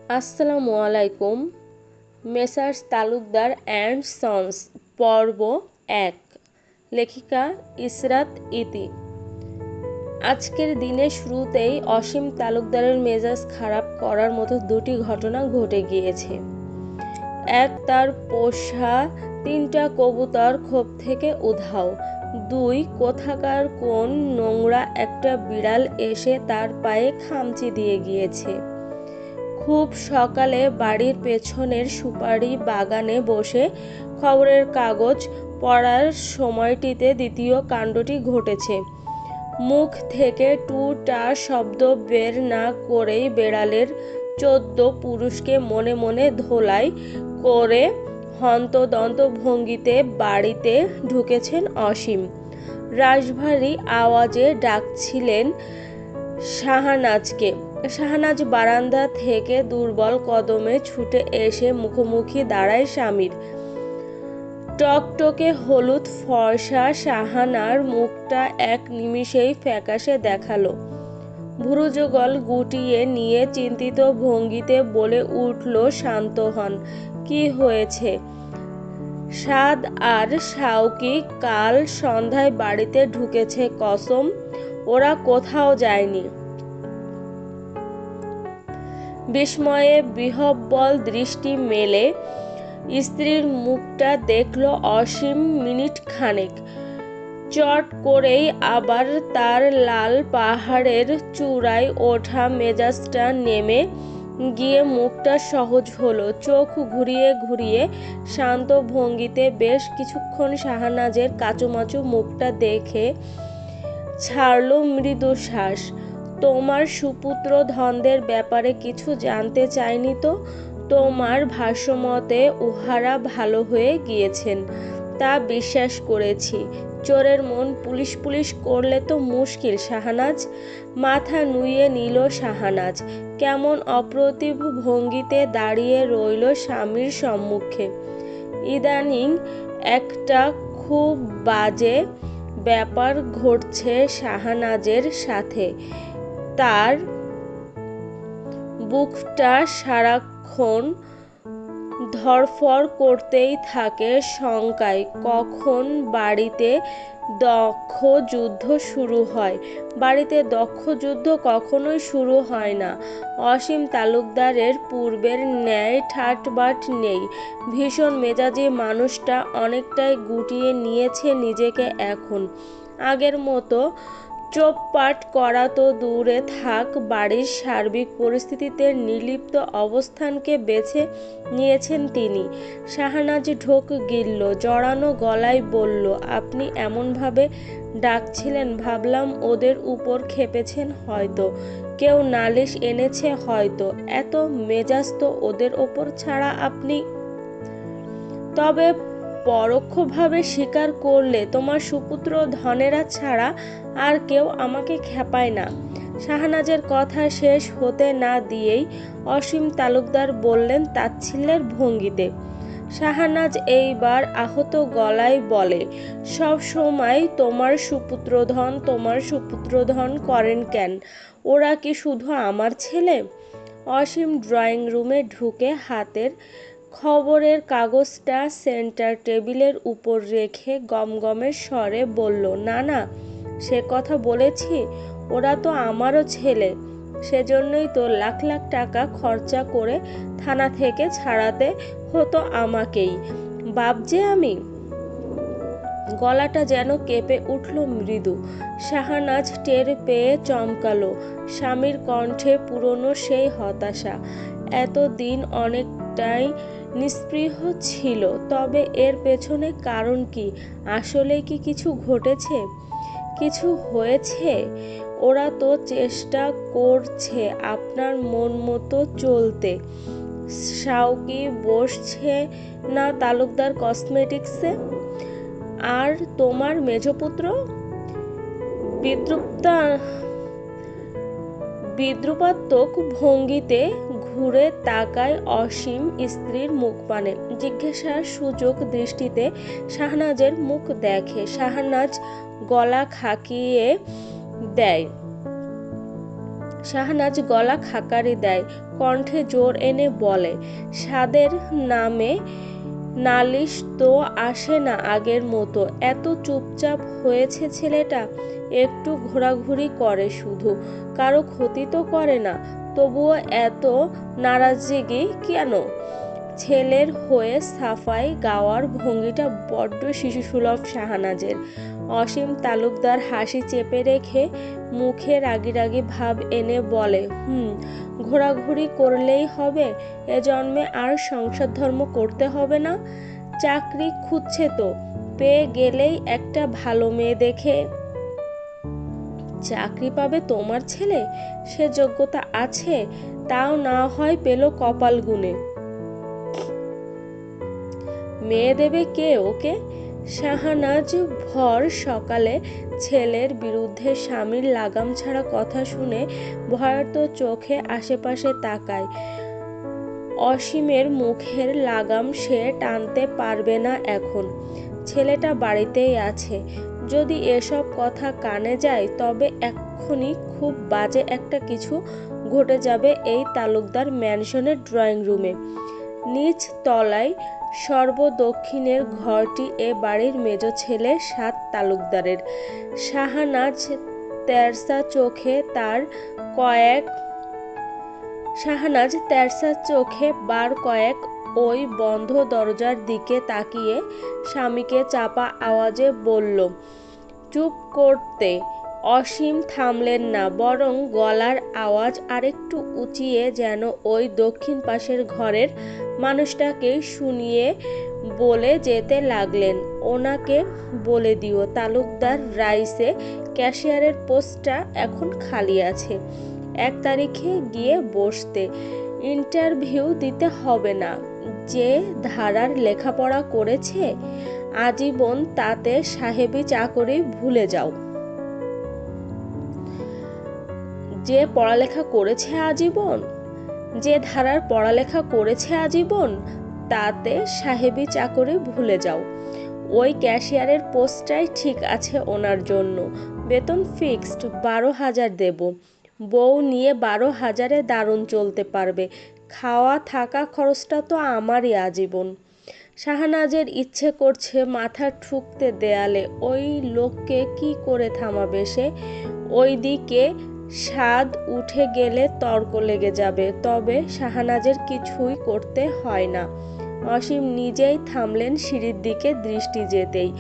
আসসালামু আলাইকুম। Messrs Talukdar and sons পর্ব ১। লেখিকা ইসরাত ইতি। আজকের দিনের শুরুতেই অসীম তালুকদারের মেজাজ খারাপ করার মতো দুটি ঘটনা ঘটে গিয়েছে। এক, তার পোষা ৩টা কবুতর খোপ থেকে উধাও। ২, কোথাকার কোন নোংরা একটা বিড়াল এসে তার পায়ে খামচি দিয়ে গিয়েছে। খুব সকালে বাড়ির পেছনের সুপারি বাগানে বসে খবরের কাগজ পড়ার সময়টিতে দ্বিতীয় কাণ্ডটি ঘটেছে। মুখ থেকে টু-টা শব্দ বের না করেই বেড়ালের ১৪ পুরুষকে মনে মনে ধোলাই করে হন্তদন্ত ভঙ্গিতে বাড়িতে ঢুকেছেন অসীম। রাশভারী আওয়াজে ডাকছিলেন শাহনাজকে। শাহনাজ বারান্দা থেকে দুর্বল কদমে ছুটে এসে মুখোমুখি দাঁড়ায় স্বামীর। টকটকে হলুদ ফর্সা শাহানার মুখটা এক নিমিষেই ফ্যাকাশে দেখালো। ভুরুযুগল গুটিয়ে নিয়ে চিন্তিত ভঙ্গিতে বলে উঠল, শান্ত হন। কি হয়েছে? সাদ আর শাওকি কাল সন্ধ্যায় বাড়িতে ঢুকেছে কসম, ওরা কোথাও যায়নি। বিস্ময়ে বিহ্বল দৃষ্টি মেলে স্ত্রীর মুখটা দেখল অসীম মিনিট খানেক। চট করেই আবার তার লাল পাহাড়ের চূড়ায় ওঠা মেজাজটা নেমে গিয়ে মুখটা সহজ হলো। চোখ ঘুরিয়ে ঘুরিয়ে শান্ত ভঙ্গিতে বেশ কিছুক্ষণ শাহনাজের কাচুমাচু মুখটা দেখে ছাড়ল মৃদু শ্বাস। তোমার সুপুত্র ধনদের ব্যাপারে কিছু জানতে চাইনি তো? তোমার ভাষ্যমতে উহারা ভালো হয়ে গিয়েছেন, তা বিশ্বাস করেছি। চোরের মন পুলিশ পুলিশ করলে তো মুশকিল। শাহনাজ মাথা নুইয়ে নিল। শাহনাজ কেমন অপ্রতিভ ভঙ্গিতে দাঁড়িয়ে রইল স্বামীর সম্মুখে। ইদানিং একটা খুব বাজে ব্যাপার ঘটছে শাহনাজের সাথে। তার বুকটা সারাক্ষণ ধড়ফড় করতেই থাকে শঙ্কায় কখন বাড়িতে দক্ষ যুদ্ধ শুরু হয়। বাড়িতে দক্ষ যুদ্ধ কখনোই শুরু হয় না। অসীম তালুকদারের পূর্বের ন্যায় ঠাটবাট নেই। ভীষণ মেজাজি মানুষটা অনেকটাই গুটিয়ে নিয়েছে নিজেকে এখন। আগের মতো চোপপাট করা তো দূরে থাক, বাড়ির সার্বিক পরিস্থিতিতে নির্লিপ্ত অবস্থানকে বেছে নিয়েছেন তিনি। শাহনাজ ঢোক গিলল, জড়ানো গলায় বলল, আপনি এমনভাবে ডাকছিলেন, ভাবলাম ওদের উপর খেপেছেন হয়তো, কেউ নালিশ এনেছে হয়তো। এত মেজাজ তো ওদের ওপর ছাড়া আপনি। তবে পরোক্ষভাবে স্বীকার করলে তোমার সুপুত্র ধনেরা ছাড়া আর কেউ আমাকে খেপায় না। শাহনাজের কথা শেষ হতে না দিয়েই অসীম তালুকদার বললেন তাচ্ছিল্যের ভঙ্গিতে। শাহনাজ এইবার আহত গলায় বলে, সব সময় তোমার সুপুত্রধন করেন কেন? ওরা কি শুধু আমার ছেলে? অসীম ড্রয়িং রুমে ঢুকে হাতের খবরের কাগজটা সেন্টার টেবিলের উপর রেখে গমগমের স্বরে বলল, না না, সে কথা বলেছি, ওরা তো আমারও ছেলে। সেজন্যই তো লাখ লাখ টাকা খরচা করে থানা থেকে ছাড়াতে হতো আমাকেই। বাপ যে আমি। গলাটা যেন কেঁপে উঠল মৃদু। শাহনাজ টের পেয়ে চমকালো। স্বামীর কণ্ঠে পুরনো সেই হতাশা। এতদিন অনেকটাই নিস্পৃহ ছিল, তবে এর পেছনে কারণ কি? আসলে কি কিছু ঘটেছে? কিছু হয়েছে? ওরা তো চেষ্টা করছে আপনার মন মতো চলতে। শাওকি বসছে না তালুকদার কসমেটিক্সে? আর তোমার মেজপুত্র? বিদ্রুপাত্মক ভঙ্গিতে ঘুরে তাকায় অসীম স্ত্রীর মুখপানে। জিজ্ঞাসার সুযোগ দৃষ্টিতে শাহনাজের মুখ দেখে। শাহনাজ গলা খাকারি দেয়। কণ্ঠে জোর এনে বলে, সাদের নামে নালিশ তো আসে না আগের মতো। এত চুপচাপ হয়েছে ছেলেটা, একটু ঘোরাঘুরি করে শুধু, কারো ক্ষতি তো করে না, তবুও এত নারাজগি কেন? ছেলের হয়ে সাফাই গাওয়ার ভঙ্গিটা বড্ড শিশুসুলভ শাহনাজের। অসীম তালুকদার হাসি চেপে রেখে মুখে রাগি রাগি ভাব এনে বলে, ঘোরাঘুরি করলেই হবে? এ জন্মে আর সংসার ধর্ম করতে হবে না? চাকরি খুঁজছে তো, পেয়ে গেলেই একটা ভালো মেয়ে দেখে। চাকরি পাবে তোমার ছেলে? সে যোগ্যতা আছে? তাও না হয় পেল কপাল গুনে। মেয়ে দেবে কে ওকে? শাহনাজ ভর সকালে ছেলের বিরুদ্ধে স্বামীর লাগাম ছাড়া কথা শুনে ভয়ার্ত চোখে আশেপাশে তাকায়। অসীমের মুখের লাগাম সে টানতে পারবে না এখন। ছেলেটা বাড়িতেই আছে। যদি এসব কথা কানে যায় তবে এক্ষুনি খুব বাজে একটা কিছু ঘটে যাবে এই তালুকদার ম্যানশনের ড্রয়িং রুমে। নিচ তলায় সর্বদক্ষিণের ঘরটি এ বাড়ির মেজ ছেলে সাত তালুকদারের। শাহনাজ তেরসা চোখে বার কয়েক ওই বন্ধ দরজার দিকে তাকিয়ে স্বামীকে চাপা আওয়াজে বলল, চুপ করতে। অসীম থামলেন না, বরং গলার আওয়াজ আরেকটু উঁচিয়ে যেন ওই দক্ষিণ পাশের ঘরের মানুষটাকে শুনিয়ে বলে যেতে লাগলেন, ওনাকে বলে দিও তালুকদার রাইসে ক্যাশিয়ারের পোস্টটা এখন খালি আছে। 1 তারিখে গিয়ে বসতে। ইন্টারভিউ দিতে হবে না। যে ধারার লেখাপড়া করেছে আজীবন তাতে সাহেবি চাকরি ভুলে যাও। যে পড়ালেখা করেছে আজীবন, যে ধারার পড়ালেখা করেছে আজীবন তাতে সাহেবি চাকরি ভুলে যাও। ওই ক্যাশিয়ারের পোস্টটাই ঠিক আছে ওনার জন্য। বেতন ফিক্সড 12,000 দেব। বউ নিয়ে 12,000-এ দারুণ চলতে পারবে। খাওয়া থাকা খরচটা তো আমারই আজীবন। শাহনাজের ইচ্ছে করছে মাথা ঠুকতে দেয়ালে। ওই লোককে কি করে থামাবে সে? ওইদিকে স্বাদ উঠে গেলে তর্ক লেগে যাবে। তবে শাহনাজের কিছুই করতে হয় না। অসীম নিজেই থামলেন সিঁড়ির দিকে দৃষ্টি যেতেই।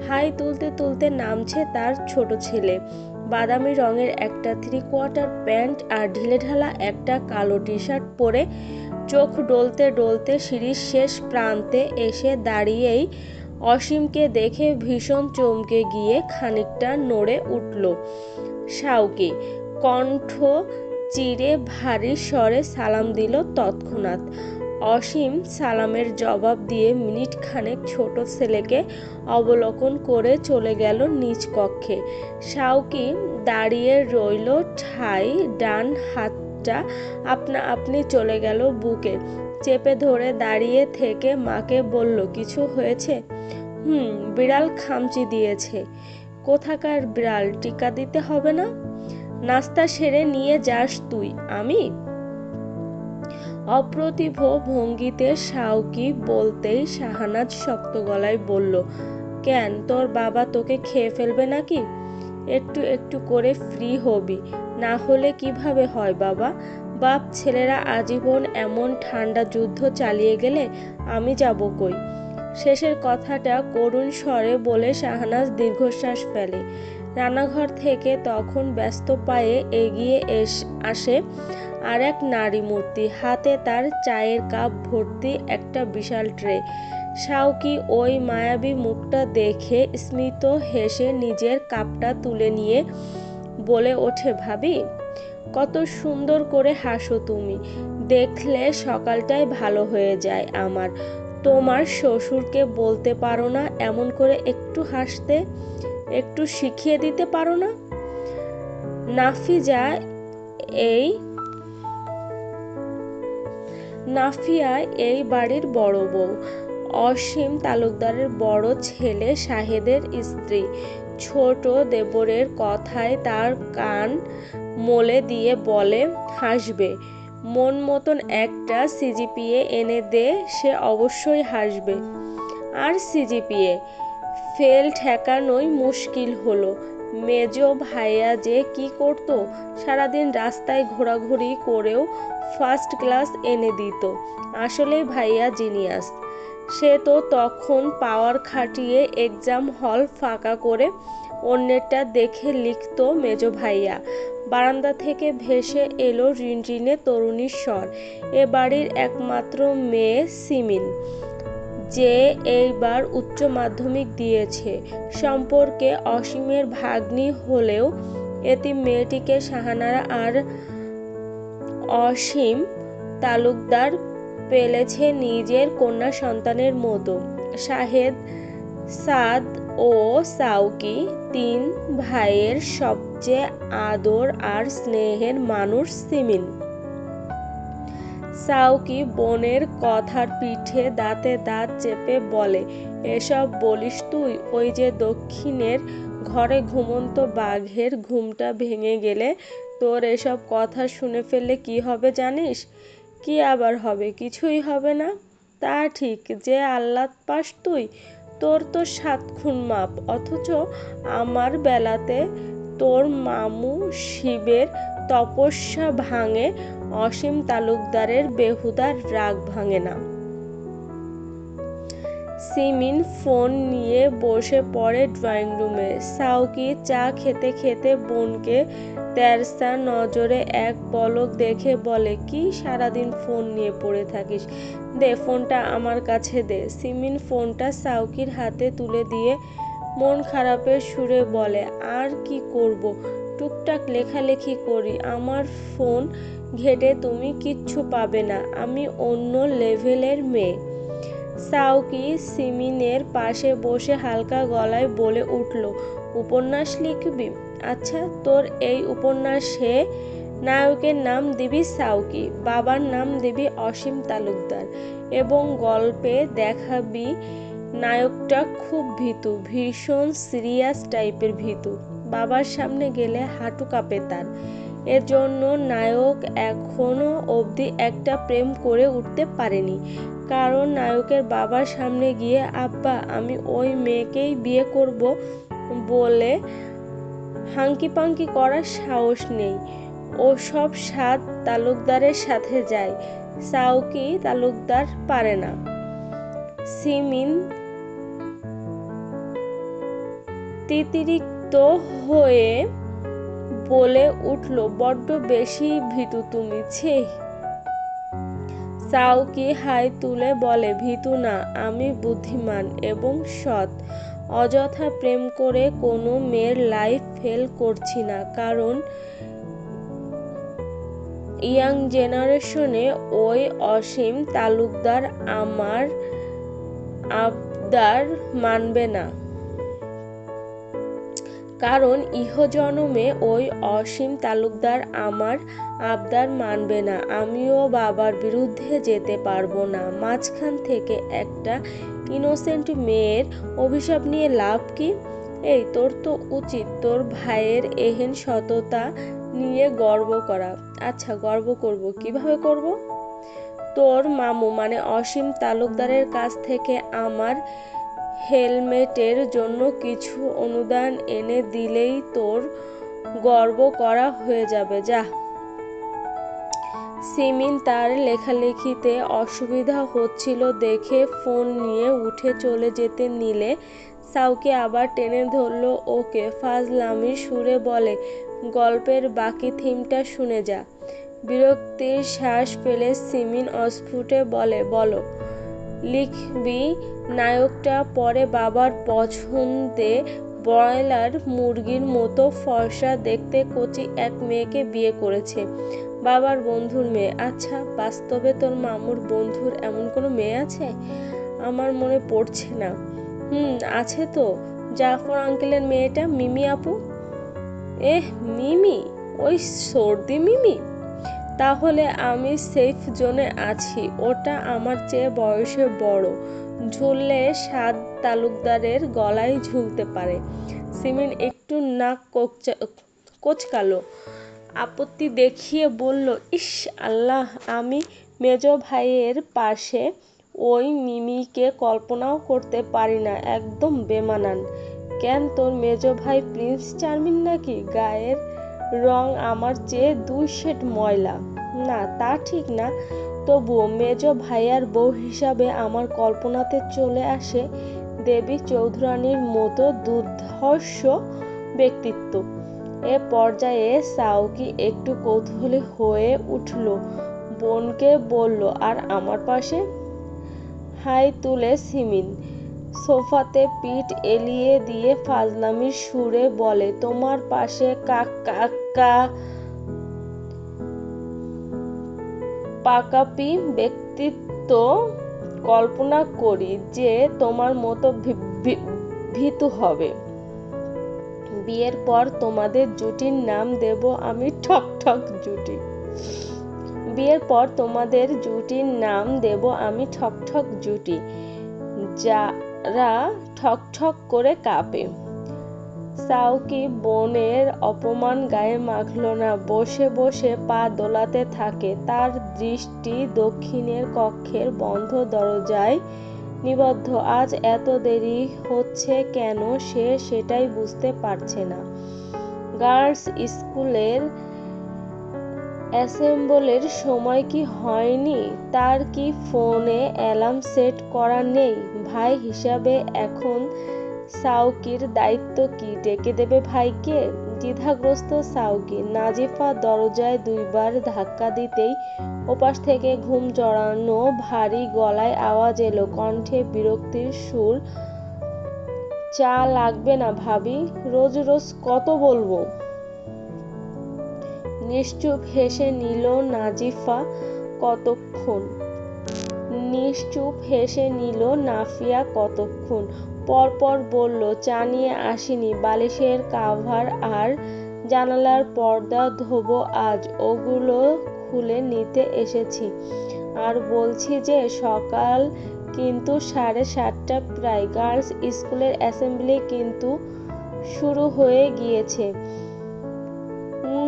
হাই তুলতে তুলতে নামছে তার ছোট ছেলে। বাদামি রঙের একটা 3/4 প্যান্ট আর ঢিলেঢালা একটা কালো টি-শার্ট পরে চোখ ডলতে ডলতে সিঁড়ির শেষ প্রান্তে এসে দাঁড়িয়েই অসীমকে দেখে ভীষণ চমকে গিয়ে খানিকটা নড়ে উঠল শাউকি। কণ্ঠ চিরে ভারী স্বরে সালাম দিল তৎক্ষণাৎ। অসীম সালামের জবাব দিয়ে মিনিট খানেক ছোট ছেলেকে অবলোকন করে চলে গেল নিজ কক্ষে। শাউকি দাঁড়িয়ে রইল ঠায়, ডান হাতটা আপনা আপনি চলে গেল বুকে চেপে ধরে দাঁড়িয়ে থেকে মাকে বলল, কিছু হয়েছে? বিড়াল খামচি দিয়েছে। কোথাকার বিড়াল? টিকা দিতে হবে না? নাস্তা সেরে নিয়ে যাস তুই। আমি? অপ্রতিভ ভঙ্গিতে শাউকি বলতেই শাহনাজ শক্ত গলায় বলল, কেন, তোর বাবা তোকে খেয়ে ফেলবে নাকি? একটু একটু করে ফ্রি হবি, না হলে কিভাবে হয় বাবা? বাপ ছেলেরা আজীবন এমন ঠান্ডা যুদ্ধ চালিয়ে গেলে আমি যাব কই? শেষের কথাটা করুণ স্বরে বলে শাহনাজ দীর্ঘশ্বাস ফেলে। রান্নাঘর থেকে তখন ব্যস্ত পায়ে এগিয়ে আসে আর এক নারী মূর্তি। হাতে তার চায়ের কাপ ভর্তি একটা বিশাল ট্রে। শাউকি ওই মায়াবী মুখটা দেখে স্মিত হেসে নিজের কাপটা তুলে নিয়ে বলে ওঠে, ভাবি, কত সুন্দর করে হাসো তুমি। দেখলে সকালটাই ভালো হয়ে যায় আমার। তোমার শ্বশুরকে বলতে পারো না এমন করে একটু হাসতে? একটু শিখিয়ে দিতে পারো না? নাফিয়া এই বাড়ির বড় বউ, অসীম তালুকদারের বড় ছেলে শাহেদের স্ত্রী। ছোট দেবরের কথায় তার কান মলে দিয়ে বলে, হাসবে। মন মতন একটা সিজিপিএ এনে দে, সে অবশ্যই হাসবে। আর সিজিপিএ ফেল ঠেকানোই মুশকিল হলো। মেজো ভাইয়া যে কি করতো, সারাদিন রাস্তায় ঘোরাঘুরি করেও ফার্স্ট ক্লাস এনে দিত। আসলেই ভাইয়া জিনিয়াস। সে তো তখন পাওয়ার খাটিয়ে এক্সাম হল ফাঁকা করে অন্যেরটা দেখে লিখতো মেজো ভাইয়া। বারান্দা থেকে ভেসে এলো রিনরিনে তরুণীর স্বর। এ বাড়ির একমাত্র মেয়ে সিমিন, যে এইবার উচ্চ মাধ্যমিক দিয়েছে। সম্পর্কে অসীমের ভাগ্নি হলেও এতিম মেয়েটিকে সাহানারা আর অসীম তালুকদার পেলেছে নিজের কন্যা সন্তানের মতো। শাহেদ, সাদ ও সাউকি তিন ভাইয়ের সবচেয়ে আদর আর স্নেহের মানুষ সিমিন। সাউকি বোনের কথার পিঠে দাঁতে দাঁত চেপে বলে, এসব বলিস তুই? ওই যে দক্ষিণের ঘরে ঘুমন্ত বাঘের ঘুমটা ভেঙে গেলে তোর এসব কথা শুনে ফেললে কি হবে জানিস? কি আবার হবে? কিছুই হবে না। তা ঠিক, যে আহ্লাদ পাস তুই, তোর তো 7 খুন মাপ। অথচ আমার বেলাতে তোর মামু শিবের তপস্যা ভাঙে, অসীম তালুকদারের বেহুদার রাগ ভাঙে না। সিমিন ফোন নিয়ে বসে পড়ে ড্রয়িং রুমে। সাউকি চা খেতে খেতে বোনকে তেরসা নজরে এক পলক দেখে বলে, কি সারাদিন ফোন নিয়ে পড়ে থাকিস? দে ফোনটা আমার কাছে দে। সিমিন ফোনটা সাউকির হাতে তুলে দিয়ে মন খারাপের সুরে বলে, আর কি করব, টুকটাক লেখালেখি করি। আমার ফোন ঘেটে তুমি কিচ্ছু পাবে না, আমি অন্য লেভেলের মেয়ে। সাউকি সিমিনের পাশে বসে হালকা গলায় বলে উঠল, উপন্যাস লিখবি? আচ্ছা, তোর এই উপন্যাসে নায়কের নাম দিবি সাউকি, বাবার নাম দিবি অসীম তালুকদার, এবং গল্পে দেখাবি নায়কটা খুব ভীতু, ভীষণ সিরিয়াস টাইপের ভীতু। বাবার সামনে গেলে হাঁটু কাঁপে তার। এজন্য নায়ক এখনো অবধি একটা প্রেম করে উঠতে পারেনি, কারণ নায়কের বাবার সামনে গিয়ে আব্বা আমি ওই মেয়েকেই বিয়ে করব বলে হাঙ্কি পাঙ্কি করার সাহস নেই। ও সব সাদ তালুকদারের সাথে যায়, সাউকি তালুকদার পারে না। সিমিন তিতিরিক্ত হয়ে বলে উঠল, বড্ড বেশি ভীতু তুমি, ছি। সাউকি হাই তুলে বলে, ভীতু না, আমি বুদ্ধিমান এবং সৎ। অযথা প্রেম করে কোনো মেয়ের লাইফ ফেল করছি না, কারণ ইয়াং জেনারেশনে ওই অসীম তালুকদার আমার আবদার মানবে না। কারণ ইহজন্মে ওই অসীম তালুকদার আমার আবদার মানবে না। আমিও বাবার বিরুদ্ধে যেতে পারবো না। মাঝখান থেকে একটা ইনোসেন্ট মেয়ের অভিশাপ নিয়ে লাভ কি? এই তোর তো উচিত তোর ভাইয়ের এহেন সততা নিয়ে গর্ব করা। আচ্ছা, গর্ব করব, কিভাবে করব? তোর মামু মানে অসীম তালুকদারের কাছ থেকে আমার হেলমেটের জন্য কিছু অনুদান এনে দিলেই তোর গর্ব করা হয়ে যাবে, যা। সিমিন তার লেখালেখিতে অসুবিধা হচ্ছিল দেখে ফোন নিয়ে উঠে চলে যেতে নিলে সাউকি আবার টেনে ধরল ওকে। ফাজলামির সুরে বলে, গল্পের বাকি থিমটা শুনে যা। বিরক্তির শ্বাস ফেলে সিমিন অস্ফুটে বলে, বলো। লিখবি নায়কটা পরে বাবার পছন্দে ব্রয়লার মুরগির মতো ফর্সা দেখতে কচি এক মেয়েকে বিয়ে করেছে, বাবার বন্ধুর মেয়ে। আচ্ছা, বাস্তবে তোর মামুর বন্ধুর এমন কোনো মেয়ে আছে? আমার মনে পড়ছে না। আছে তো, জাফর আঙ্কেলের মেয়েটা, মিমি আপু। মিমি? ওই সর্দি মিমি? তাহলে আমি সেফ জোনে আছি। ওটা আমার চেয়ে বয়সে বড়, ঝুললে সাদ তালুকদারের গলায় ঝুলতে পারে। সিমিন একটু নাক কোচকালো। আপত্তি দেখিয়ে বলল, ইস আল্লাহ, আমি মেজো ভাইয়ের পাশে ওই মিমিকে কল্পনাও করতে পারি না, একদম বেমানান। কেন, তোর মেজো ভাই প্রিন্স চার্মিং নাকি? গায়ের রং আমার চেয়ে 2 শেড ময়লা। না, তা ঠিক না, তবুও মেজো ভাইয়ার বউ হিসাবে আমার কল্পনাতে চলে আসে দেবী চৌধুরানীর মতো দুর্ধর্ষ ব্যক্তিত্ব। এ পর্যায়ে সাউকি একটু কৌতূহলী হয়ে উঠল, বোনকে বলল, আর আমার পাশে? হাই তুলে সিমিন সোফাতে পিঠ এলিয়ে দিয়ে ফাজলামির সুরে বলে, তোমার পাশে পাকাপি ব্যক্তিত্ব কল্পনা করি যে তোমার মতো ভীতু হবে। বিয়ের পর তোমাদের জুটির নাম দেব আমি ঠক ঠক জুটি। বিয়ের পর তোমাদের জুটির নাম দেব আমি ঠক ঠক জুটি, যারা ঠক ঠক করে কাঁপে। সাউকি বোনের অপমান গায়ে মাখল না, বসে বসে পা দোলাতে থাকে। তার দৃষ্টি দক্ষিণের কক্ষের বন্ধ দরজায় নিবদ্ধ। আজ এত দেরি হচ্ছে কেন সে সেটাই বুঝতে পারছে না। গার্লস স্কুলের অ্যাসেম্বলির সময় কি হয়নি? তার কি ফোনে অ্যালার্ম সেট করা নেই? ভাই হিসাবে এখন সাউকির দায়িত্ব কি? ডেকে দেবে ভাইকে? দ্বিধাগ্রস্ত সাউকি। নাজিফা দরজায় 2 বার ধাক্কা দিতেই ওপাশ থেকে ঘুম জড়ানো ভারী গলায় আওয়াজ এলো, কণ্ঠে বিরক্তির সুর, চা লাগবে না ভাবি? রোজ রোজ কত বলবো? নিশ্চুপ হেসে নিল নাজিফা কতক্ষণ। নিশ্চুপ হেসে নিল নাফিয়া কতক্ষণ। পরপর বলল, চা নিয়ে আসিনি, বালিশের কাভার আর জানালার পর্দা ধোবো আজ, ওগুলো খুলে নিতে এসেছি। আর বলছি যে সকাল কিন্তু 7:30 প্রায়। গার্লস স্কুলের অ্যাসেম্বলি কিন্তু শুরু হয়ে গিয়েছে।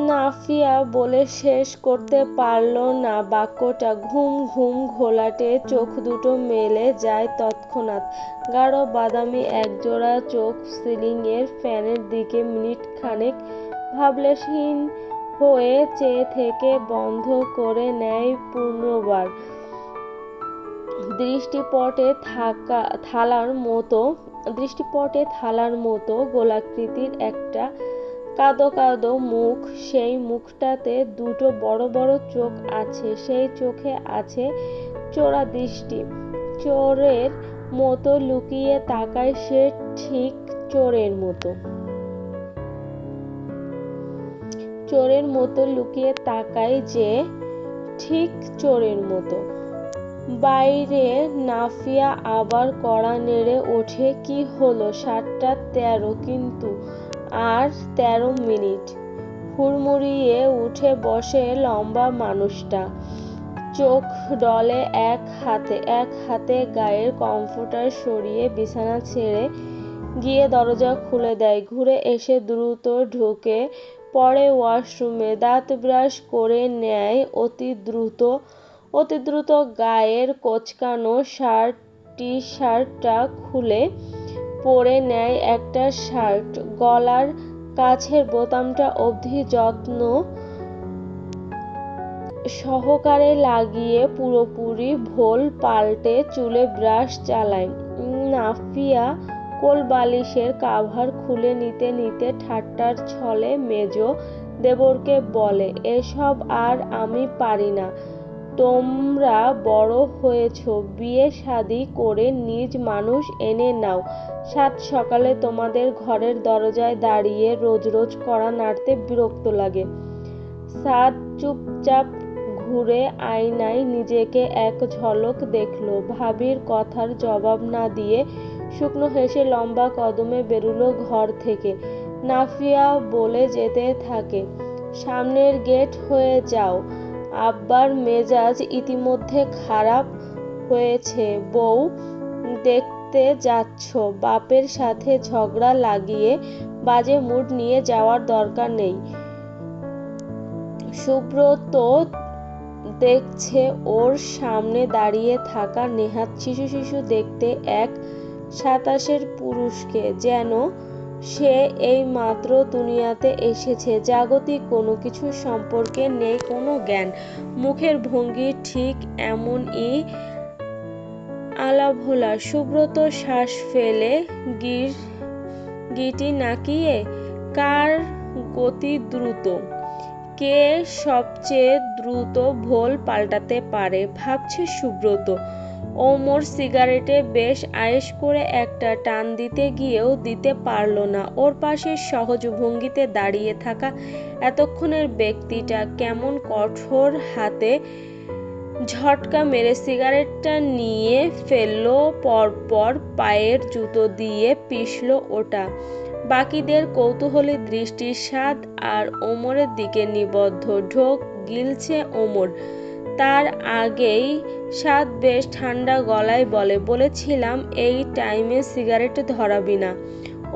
নাফিয়া বলে শেষ করতে পারল না বাক্যটা। ঘুম ঘুম ঘোলাটে চোখ দুটো মেলে যায় তৎক্ষণাৎ। গাঢ় বাদামি একজোড়া চোখ সিলিংয়ের ফ্যানের দিকে মিনিট খানেক ভাবলেশহীন হয়ে চেয়ে থেকে বন্ধ করে নেয় পুনর্বার। দৃষ্টিপটে থালার মতো গোলাকৃতির একটা কাদো কাদো মুখ, সেই মুখটাতে 2টো বড় বড় চোখ আছে, সেই চোখে আছে চোরা দৃষ্টি। চোরের মতো লুকিয়ে তাকায় সে, ঠিক চোরের মতো। চোরের মতো লুকিয়ে তাকায় যে, ঠিক চোরের মতো। বাইরে নাফিয়া আবার কড়া নেড়ে ওঠে, কি হলো? 7:13, কিন্তু আর 13 মিনিট। হুড়মুড়িয়ে উঠে বসে লম্বা মানুষটা। চোখ ডলে এক হাতে গায়ের কমফোর্টার সরিয়ে বিছানা ছেড়ে গিয়ে দরজা খুলে দেয়। ঘুরে এসে দ্রুত ঢুকে পড়ে ওয়াশরুমে। দাঁত ব্রাশ করে নেয় অতি দ্রুত গায়ের কোঁচকানো টি-শার্টটা খুলে পরে নেয় একটা শার্ট। গলার কাছের বোতামটা অবধি যত্ন সহকারে লাগিয়ে পুরোপুরি ভোল পাল্টে চুলে ব্রাশ চালায়। নাফিয়া কোলবালিশের কাভার খুলে নিতে নিতে ঠাট্টার ছলে মেজো দেবরকে বলে, এসব আর আমি পারি না। তোমরা বড় হয়েছ, বিয়ে শাদী করে নিজ মানুষ এনে নাও। সাত সকালে তোমাদের ঘরের দরজায় দাঁড়িয়ে রোজ রোজ কড়া নাড়তে বিরক্ত লাগে। সাদ চুপচাপ ঘুরে আয়নায় নিজেকে এক ঝলক দেখল। ভাবির কথার জবাব না দিয়ে শুকনো হেসে লম্বা কদমে বেরুলো ঘর থেকে। নাফিয়া বলে যেতে থাকে, সামনের গেট হয়ে যাও। আব্বার মেজাজ ইতিমধ্যে খারাপ হয়েছে, বউ দেখতে যাচ্ছ, বাপের সাথে ঝগড়া লাগিয়ে বাজে মুড নিয়ে যাওয়ার দরকার নেই। সুব্রত দেখছে ওর সামনে দাঁড়িয়ে থাকা নেহাত শিশু শিশু দেখতে এক 27-এর পুরুষকে, যেন সে এই মাত্র দুনিয়াতে এসেছে। জাগতিক কোনো কিছু সম্পর্কে নেই কোনো জ্ঞান। মুখের ভঙ্গি ঠিক এমনই আলাভোলা। সুব্রত শ্বাস ফেলে গিটি নাকিয়ে, কার গতি দ্রুত, কে সবচেয়ে দ্রুত ভোল পাল্টাতে পারে ভাবছে সুব্রত। ওমর সিগারেটে বেশ আয়েশ করে একটা টান দিতে গিয়েও দিতে পারল না। ওর পাশে সহজ ভঙ্গিতে দাঁড়িয়ে থাকা এতক্ষণের ব্যক্তিটা কেমন কঠোর হাতে ঝটকা মেরে সিগারেটটা নিয়ে ফেলল, পরপর পায়ের জুতো দিয়ে পিষল ওটা। বাকিদের কৌতূহলী দৃষ্টি সাদ আর ওমরের দিকে নিবদ্ধ। ঢোক গিলছে ওমর। তার আগেই সাদ বেশ ঠান্ডা গলায় বলে, বলেছিলাম এই টাইমে সিগারেট ধরাবি না।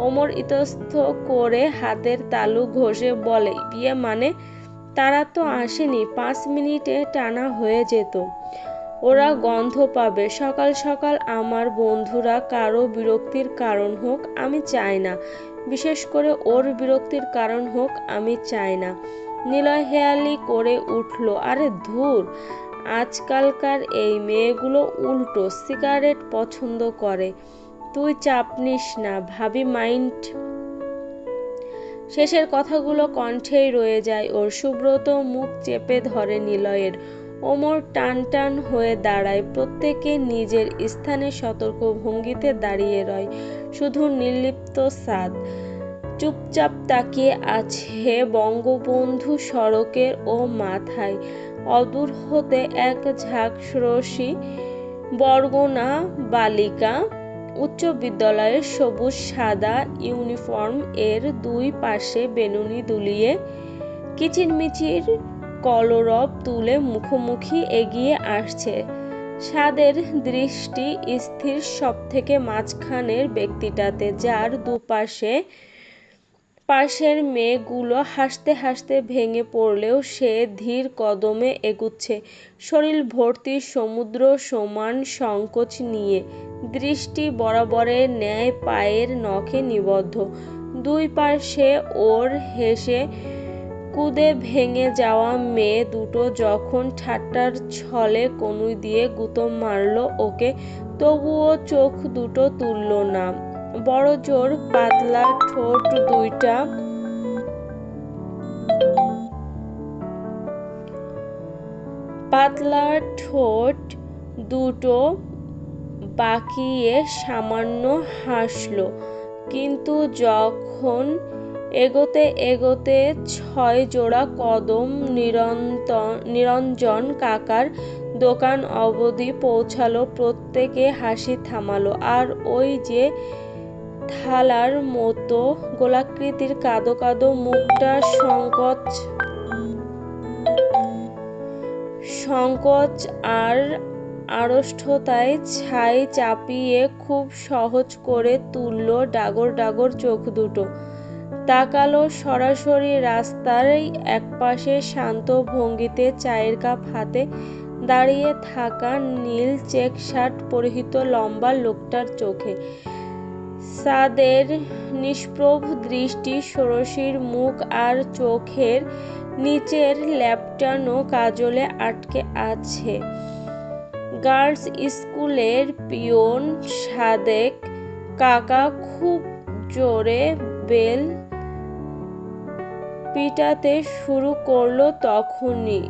ওমর ইতস্ত করে হাতের তালু ঘষে বলে, ইয়ে মানে? তারা তো আসেনি, 5 মিনিটে টানা হয়ে যেত। ওরা গন্ধ পাবে। সকাল সকাল আমার বন্ধুরা কারো বিরক্তির কারণ হোক আমি চাই না, বিশেষ করে ওর বিরক্তির কারণ হোক আমি চাই না। নিলয় হেয়ালি করে উঠল, আরে ধুর, আজকালকার এই মেয়েগুলো উল্টো সিগারেট পছন্দ করে। তুই চাপ নিস না, ভাবি মাইন্ড। শেষের কথাগুলো কণ্ঠেই রয়ে যায় ওর। সুব্রত মুখ চেপে ধরে নিলয়ের। ওমর টান টান হয়ে দাঁড়ায়। প্রত্যেকে নিজের স্থানে সতর্ক ভঙ্গিতে দাঁড়িয়ে রয়। শুধু নির্লিপ্ত সাদ চুপচাপ তাকিয়ে আছে বঙ্গবন্ধু সড়কের ও মাথায়। অদূর হতে এক ঝাঁকরসি বরগুনা বালিকা উচ্চ বিদ্যালয়ের সবুজ সাদা ইউনিফর্ম এর দুই পাশে বেনুনি দুলিয়ে কিচিরমিচির কলরব তুলে মুখোমুখি এগিয়ে আসছে। সাদের দৃষ্টি স্থির সবথেকে মাঝখানের ব্যক্তিটাতে, যার পাশের মেয়েগুলো হাসতে হাসতে ভেঙে পড়লেও সে ধীর কদমে এগুচ্ছে, শরীর ভর্তি সমুদ্র সমান সংকোচ নিয়ে। দৃষ্টি বরাবরের ন্যায় পায়ের নখে নিবদ্ধ। দুই পাশে ওর হেসে কুদে ভেঙে যাওয়া মেয়ে দুটো যখন ঠাট্টার ছলে কনুই দিয়ে গুঁতো মারল ওকে, তবুও চোখ দুটো তুলল না। বড়জোর পাতলা ঠোঁট দুটো বাঁকিয়ে সামান্য হাসল। কিন্তু যখন এগোতে এগোতে 6 জোড়া কদম নিরঞ্জন কাকার দোকান অবধি পৌঁছালো, প্রত্যেকে হাসি থামালো। আর ওই যে থালার মতো গোলাকৃতির কাদো কাদো মুখটা সংকোচ আর আড়ষ্টতায় ছাই চাপিয়ে খুব সহজ করে তুলল ডাগর ডাগর চোখ দুটো। তাকালো সরাসরি রাস্তার একপাশে শান্ত ভঙ্গিতে চায়ের কাপ হাতে দাঁড়িয়ে থাকা নীল চেক শার্ট পরিহিত লম্বা লোকটার চোখে। সাদের নিষ্প্রভ দৃষ্টি ষোড়শীর মুখ আর চোখের নিচের ল্যাপটানো কাজলে আটকে আছে। গার্লস স্কুলের পিয়ন সাদেক কাকা খুব জোরে বেল পিটাতে শুরু করলো। তখনই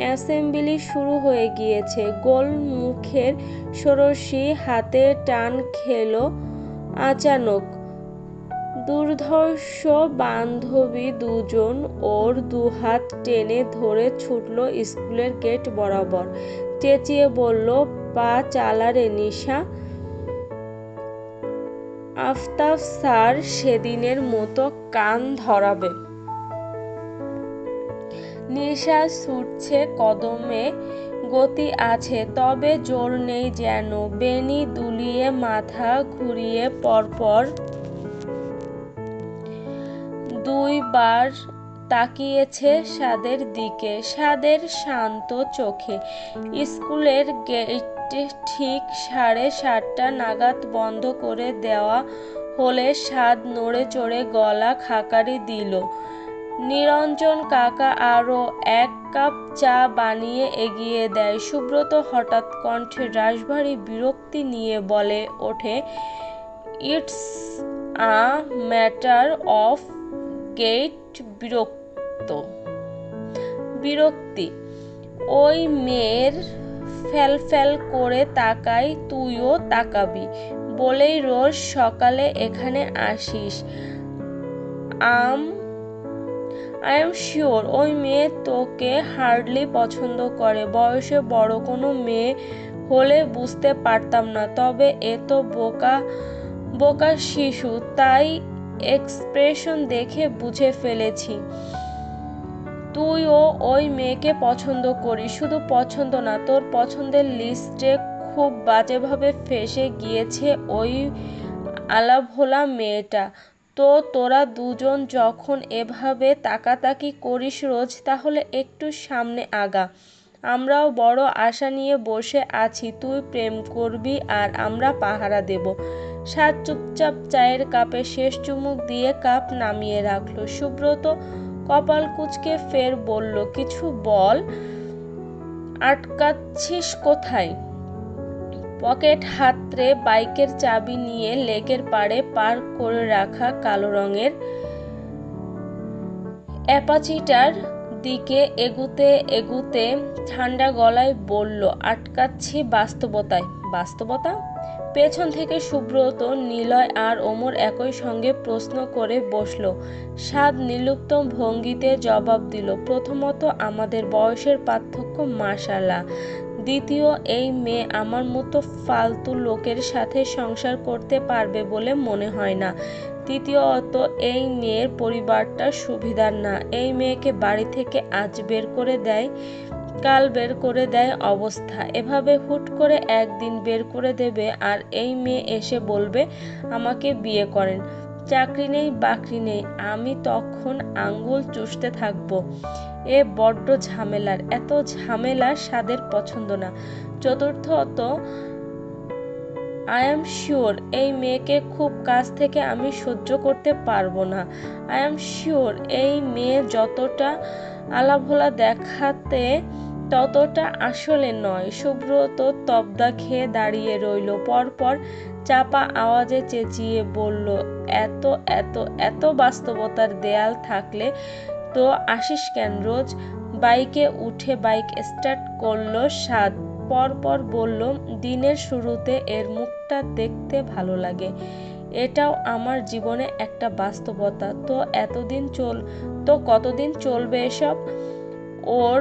অ্যাসেম্বলি শুরু হয়ে গিয়েছে। গোল মুখের ষোড়শী হাতে টান খেলো আচানক। দুর্ধর্ষ বান্ধবী দুজন ওর দুহাত টেনে ধরে ছুটল স্কুলের গেট বরাবর। চেঁচিয়ে বলল, পা চালা রে নিশা। আফতাব স্যার সেদিনের মতো কান ধরাবে। নিশা ছুটছে, কদমে গতি আছে, তবে জোর নেই যেন। বেনি দুলিয়ে মাথা ঘুরিয়ে পরপর 2 বার তাকিয়েছে সাদের দিকে। সাদের শান্ত চোখে। স্কুলের গেট ঠিক 7:30 নাগাদ বন্ধ করে দেওয়া হলে সাদ নড়ে চড়ে গলা খাকারি দিল। নিরঞ্জন কাকা আরো 1 কাপ চা বানিয়ে এগিয়ে দেয়। সুব্রত হঠাৎ কণ্ঠে রাশভারী বিরক্তি নিয়ে বলে ওঠে, it's a matter of gate. বিরক্তি। ওই মেয়ের ফ্যাল করে তাকাই, তুইও তাকাবি বলেই রোজ সকালে এখানে আসিস। আই এম শিওর ওই মেয়ে তোকে হার্ডলি পছন্দ করে। বয়সে বড় কোনো মেয়ে হলে বুঝতে পারতাম না, তবে এ তো বোকা শিশু, তাই এক্সপ্রেশন দেখে বুঝে ফেলেছি তুইও ওই মেয়েকে পছন্দ করিস। শুধু পছন্দ না, তোর পছন্দের লিস্টে খুব বাজেভাবে ফেঁসে গিয়েছে ওই আলাভোলা মেয়েটা। তো তোরা দুজন যখন এভাবে তাকাতাকি করিস রোজ, তাহলে একটু সামনে আগা। আমরাও বড় আশা নিয়ে বসে আছি তুই প্রেম করবি আর আমরা পাহারা দেব। সাদ চুপচাপ চায়ের কাপে শেষ চুমুক দিয়ে কাপ নামিয়ে রাখলো। সুব্রত কপাল কুঁচকে ফের বলল, কিছু বল, আটকাচ্ছিস কোথায়? পকেট হাতড়ে বাইকের চাবি নিয়ে লেকের পাড়ে পার্ক করে রাখা কালো রঙের অ্যাপাচিটার দিকে এগুতে ঠান্ডা গলায় বলল, আটকাচ্ছি বাস্তবতায়। বাস্তবতা? পেছন থেকে সুব্রত, নিলয় আর ওমর একই সঙ্গে প্রশ্ন করে বসল। সাদ নির্লিপ্ত ভঙ্গিতে জবাব দিল, প্রথমত আমাদের বয়সের পার্থক্য মাশাআল্লাহ। দ্বিতীয়, এই মেয়ে আমার মতো ফালতু লোকের সাথে সংসার করতে পারবে বলে মনে হয় না। তৃতীয়ত, এই মেয়ের পরিবারটা সুবিধার না। এই মেয়েকে বাড়ি থেকে আজ বের করে দেয়, কাল বের করে দেয় অবস্থা। এভাবে হুট করে একদিন বের করে দেবে আর এই মেয়ে এসে বলবে আমাকে বিয়ে করেন। চাকরি নেই বাকরি নেই, আমি তখন আঙ্গুল চুষতে থাকবো। এ বড্ড ঝামেলার। এত ঝামেলা সাদের পছন্দ না। চতুর্থত, আই এম শিওর এই মেয়েকে খুব কাছ থেকে আমি সহ্য করতে পারবো না। আই এম শিওর এই মেয়ে যতটা আলাভোলা দেখাতে ততটা আসলে নয়। সুব্রত তবদা খেয়ে দাঁড়িয়ে রইল। পরপর চাপা আওয়াজে চেঁচিয়ে বলল, এত এত এত বাস্তবতার দেয়াল থাকলে তো আসিস কেন রোজ? বাইকে উঠে বাইক স্টার্ট করলো সাদ। পরপর বলল, দিনের শুরুতে এর মুখটা দেখতে ভালো লাগে। এটাও আমার জীবনে একটা বাস্তবতা। তো কতদিন চলবে এসব? ওর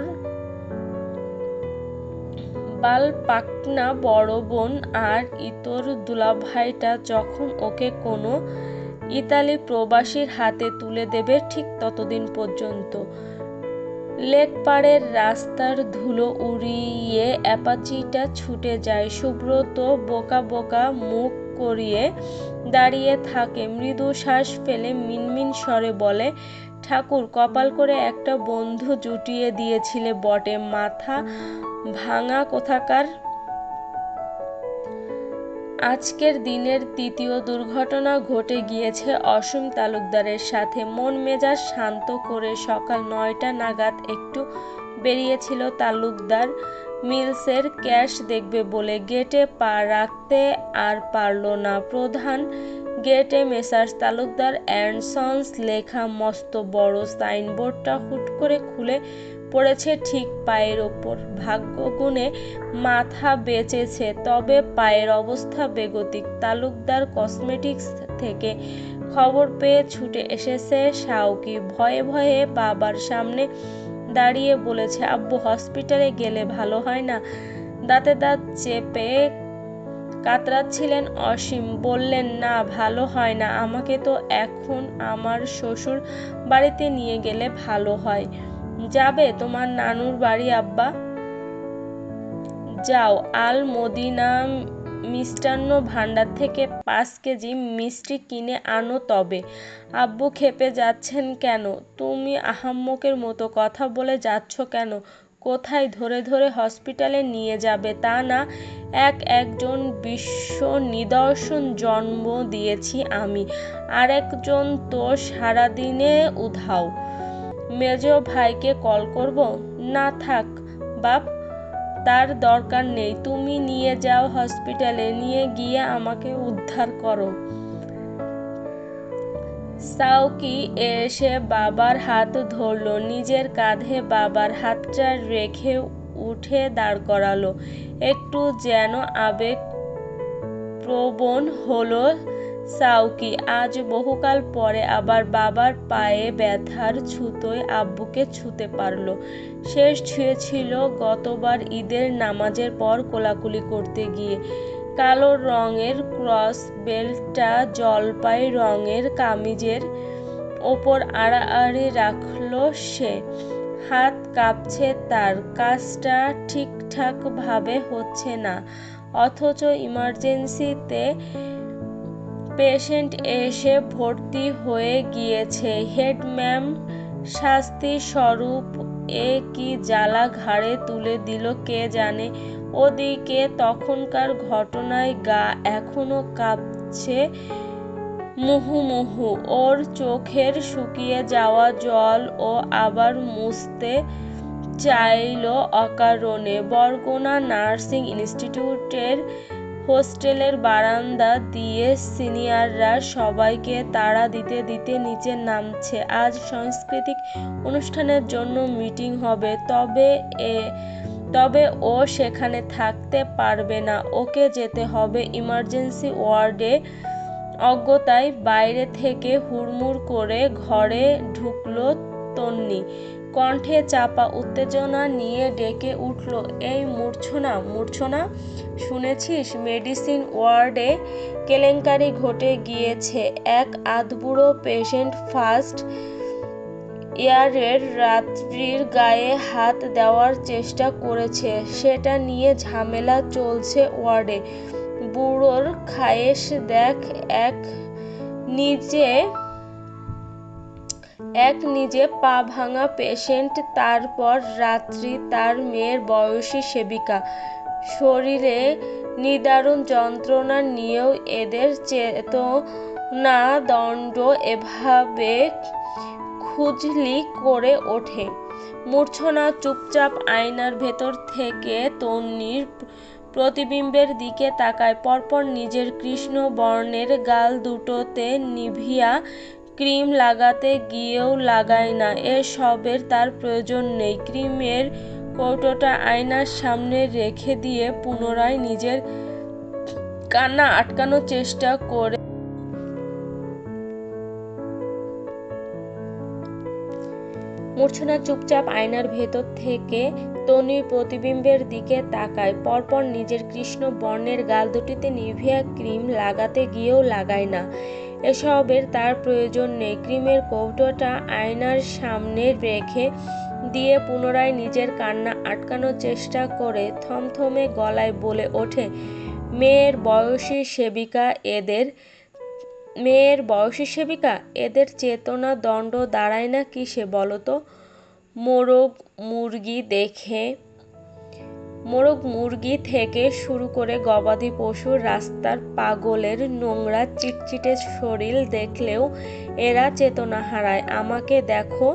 বালপাকনা বড় বোন আর ইতর দুলাভাইটা যখন ওকে কোনো ইতালি প্রবাসীর হাতে তুলে দেবে, ঠিক ততদিন পর্যন্ত। লেকপাড়ের রাস্তার ধুলো উড়িয়ে অ্যাপাচিটা ছুটে যায়। সুব্রত বোকা বোকা মুখ করিয়ে দাঁড়িয়ে থাকে। মৃদু শ্বাস ফেলে মিনমিন স্বরে বলে, ঠাকুর, কপাল করে একটা বন্ধু জুটিয়ে দিয়েছিলে বটে, মাথা ভাঙা কোথাকার। আজকের দিনের তৃতীয় দুর্ঘটনা ঘটে গিয়েছে অসীম তালুকদারের সাথে। মন মেজাজ শান্ত করে সকাল 9টা নাগাদ একটু বেরিয়েছিল তালুকদার মিলসের ক্যাশ দেখবে বলে। গেটে পা রাখতে আর পারল না। প্রধান গেটে মেসার্স তালুকদার অ্যান্ড সন্স লেখা মস্ত বড় সাইনবোর্ডটা হুট করে খুলে পড়েছে ঠিক পায়ের ওপর। ভাগ্যগুণে মাথা বেঁচেছে, তবে পায়ের অবস্থা বেগতিক। তালুকদার কসমেটিক্স থেকে খবর পেয়ে ছুটে এসেছে শাওকি। ভয়ে ভয়ে বাবার সামনে দাঁড়িয়ে বলেছে, আব্বু, হসপিটালে গেলে ভালো হয় না? দাঁতে দাঁত চেপে কাতরাচ্ছিলেন অসীম। বললেন, না, ভালো হয় না। আমাকে তো এখন আমার শ্বশুর বাড়িতে নিয়ে গেলে ভালো হয়। যাবে তোমার নানুর বাড়ি আব্বা? যাও, আল মদিনা মিষ্টান্ন ভাণ্ডার থেকে 5 কেজি মিষ্টি কিনে আনো তবে। আব্বু ক্ষেপে যাচ্ছেন কেন? তুমি আহাম্মকের মতো কথা বলে যাচ্ছ কেন? কোথায় ধরে ধরে হসপিটালে নিয়ে যাবে তা না, একজন বিশ্ব নিদর্শন জন্ম দিয়েছি আমি, আরেকজন তো সারাদিনে উধাও। মেজো ভাইকে কল করব? না থাক বাপ, তার দরকার নেই, তুমি নিয়ে যাও হসপিটালে, নিয়ে গিয়ে আমাকে উদ্ধার করো। সাউকি এসে বাবার হাত ধরল, নিজের কাঁধে বাবার হাতটা রেখে উঠে দাঁড় করালো। একটু যেন আবেগপ্রবণ হলো সাউকি। আজ বহুকাল পরে আবার বাবার পায়ে ব্যথার ছুতোয় আব্বুকে ছুঁতে পারল। শেষ ছুঁয়েছিল গতবার ঈদের নামাজের পর কোলাকুলি করতে গিয়ে। কালো রঙের ক্রস বেল্টটা জলপাই রঙের কামিজের ওপর আড়াআড়ি রাখল সে। হাত কাঁপছে তার, কাজটা ঠিকঠাকভাবে হচ্ছে না, অথচ ইমার্জেন্সিতে পেশেন্ট এসে ভর্তি হয়ে গিয়েছে। হেড ম্যাম শাস্তি স্বরূপ এ কি জ্বালা ঘাড়ে তুলে দিল কে জানে। ওদিকে তখনকার ঘটনায় গা এখনো কাঁপছে মুহুর্মুহু। ওর চোখের শুকিয়ে যাওয়া জল ও আবার মুছতে চাইল অকারণে। বরগুনা নার্সিং ইনস্টিটিউটের হোস্টেলের বারান্দা দিয়ে সিনিয়ররা সবাইকে তাড়া দিতে দিতে নিচে নামছে। আজ সাংস্কৃতিক অনুষ্ঠানের জন্য মিটিং হবে, তবে ও সেখানে থাকতে পারবে না, ওকে যেতে হবে ইমার্জেন্সি ওয়ার্ডে। অজ্ঞতায় বাইরে থেকে হুড়মুড় করে ঘরে ঢুকল তন্নি। কণ্ঠে চাপা উত্তেজনা নিয়ে ডেকে উঠল, এই মূর্ছনা, শুনেছিস মেডিসিন ওয়ার্ডে কেলেঙ্কারি ঘটে গিয়েছে। এক আধবুড়ো পেশেন্ট ফার্স্ট ইয়ারের রাত্রির গায়ে হাত দেওয়ার চেষ্টা করেছে, সেটা নিয়ে ঝামেলা চলছে ওয়ার্ডে। বুড়োর খায়েশ দেখ, এক নিজে পা ভাঙা পেশেন্ট, তারপর রাত্রি তার মেয়ের বয়সী সেবিকা। শরীরে নিদারুণ যন্ত্রণা নিয়েও এদের চেতনা দণ্ড এভাবে খুজলি করে ওঠে। মূর্ছনা চুপচাপ আয়নার ভেতর থেকে তন্নির প্রতিবিম্বের দিকে তাকায়। পরপর নিজের কৃষ্ণ বর্ণের গাল দুটোতে নিভিয়া ক্রিম লাগাতে গিয়েও লাগায় না, এসবের তার প্রয়োজন নেই। ক্রিমের কৌটোটা আয়নার সামনে রেখে দিয়ে পুনরায় নিজের কান্না আটকানোর চেষ্টা করে মূর্ছনা চুপচাপ আয়নার ভেতর থেকে তন্নির প্রতিবিম্বের দিকে তাকায়। পরপর নিজের কৃষ্ণ বর্ণের গাল দুটিতে নিভিয়া ক্রিম লাগাতে গিয়েও লাগায় না, এসবের তার প্রয়োজন নেই। ক্রিমের কৌটোটা আয়নার সামনে রেখে দিয়ে পুনরায় নিজের কান্না আটকানোর চেষ্টা করে থমথমে গলায় বলে ওঠে, মেয়ের বয়সী সেবিকা, এদের চেতনা দণ্ড দাঁড়ায় না কিসে বলো তো? মোরগ মুরগি থেকে শুরু করে গবাদি পশু, রাস্তার পাগলের নোংরা চিটচিটে শরীর দেখলেও এরা চেতনা হারায়। আমাকে দেখো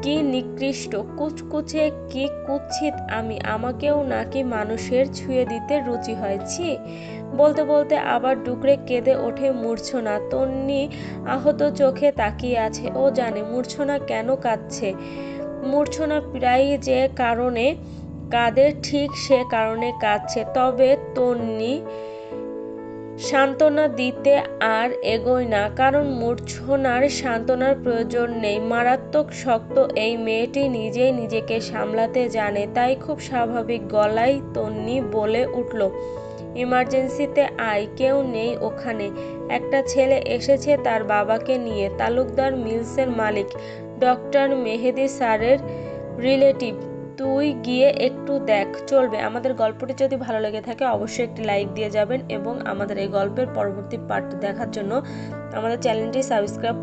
কি নিকৃষ্ট, কুচকুচে, কি কুৎসিত আমি, আমাকেও নাকি মানুষের ছুঁয়ে দিতে রুচি হয়, ছি। বলতে বলতে আবার ডুকরে কেঁদে ওঠে মূর্ছনা। তন্নি আহত চোখে তাকিয়ে আছে। ও জানে মূর্ছনা কেন কাঁদছে। মূর্ছনা প্রায়ই যে কারণে কাঁদে ঠিক সে কারণে কাঁদছে। তবে তন্নি সান্ত্বনা দিতে আর এগোয় না, কারণ মূর্ছনার সান্ত্বনার প্রয়োজন নেই। মারাত্মক শক্ত এই মেয়েটি নিজেই নিজেকে সামলাতে জানে। তাই খুব স্বাভাবিক গলায় তন্নি বলে উঠল, ইমার্জেন্সিতে আয়, কেউ নেই ওখানে। একটা ছেলে এসেছে তার বাবাকে নিয়ে, তালুকদার মিলসের মালিক, ডক্টর মেহেদি স্যারের রিলেটিভ। তুই গিয়ে একটু দেখ, চলবে? আমাদের গল্পটি যদি ভালো লেগে থাকে অবশ্যই একটি লাইক দিয়ে যাবেন এবং আমাদের এই গল্পের পরবর্তী পার্ট দেখার জন্য আমাদের চ্যানেলটি সাবস্ক্রাইব